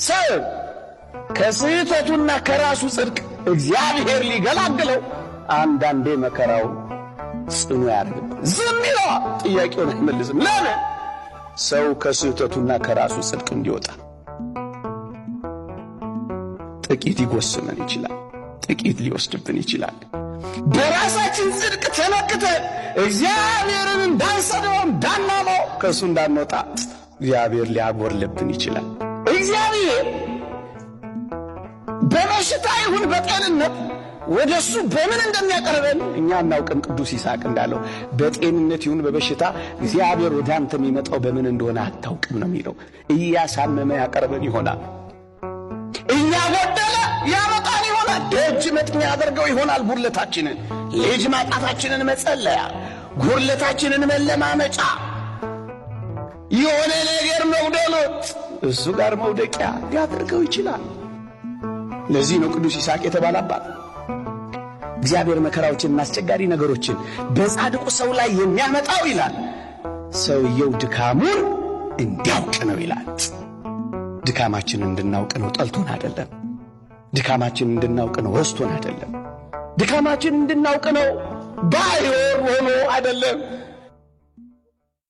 ሰው ከስህተቱና ከራሱ ጽድቅ እግዚአብሔር ሊገላግለው አንዳንዴ መከራው ጽኑ ያደርግ ዝም ይለዋል። ጥያቄውን አይመልስም። ለምን? ሰው ከስህተቱና ከራሱ ጽድቅ እንዲወጣ። ጥቂት ይጎስመን ይችላል፣ ጥቂት ሊወስድብን ይችላል። በራሳችን ጽድቅ ተመክተን እግዚአብሔርን እንዳንሰደው እንዳናመው ከእሱ እንዳንወጣ እግዚአብሔር ሊያጎርልብን ይችላል። እግዚአብሔር በበሽታ ይሁን በጤንነት ወደሱ በምን እንደሚያቀርበን እኛ እናውቅም። ቅዱስ ይስሐቅ እንዳለው በጤንነት ይሁን በበሽታ እግዚአብሔር ወደ አንተ የሚመጣው በምን እንደሆነ አታውቅም ነው የሚለው። እያሳመመ ያቀርበን ይሆናል፣ እያጎደለ ያመጣን ይሆናል፣ ደጅ መጥኛ ያደርገው ይሆናል። ጉድለታችንን፣ ልጅ ማጣታችንን መጸለያ፣ ጉድለታችንን መለማመጫ፣ የሆነ ነገር መውደሎት እሱ ጋር መውደቂያ ሊያደርገው ይችላል። ለዚህ ነው ቅዱስ ይስሐቅ የተባለ አባት እግዚአብሔር መከራዎችንና አስቸጋሪ ነገሮችን በጻድቁ ሰው ላይ የሚያመጣው ይላል ሰውየው ድካሙን እንዲያውቅ ነው ይላል። ድካማችንን እንድናውቅ ነው፣ ጠልቶን አይደለም። ድካማችንን እንድናውቅ ነው፣ ረስቶን አይደለም። ድካማችንን እንድናውቅ ነው፣ ባይሆን ሆኖ አይደለም።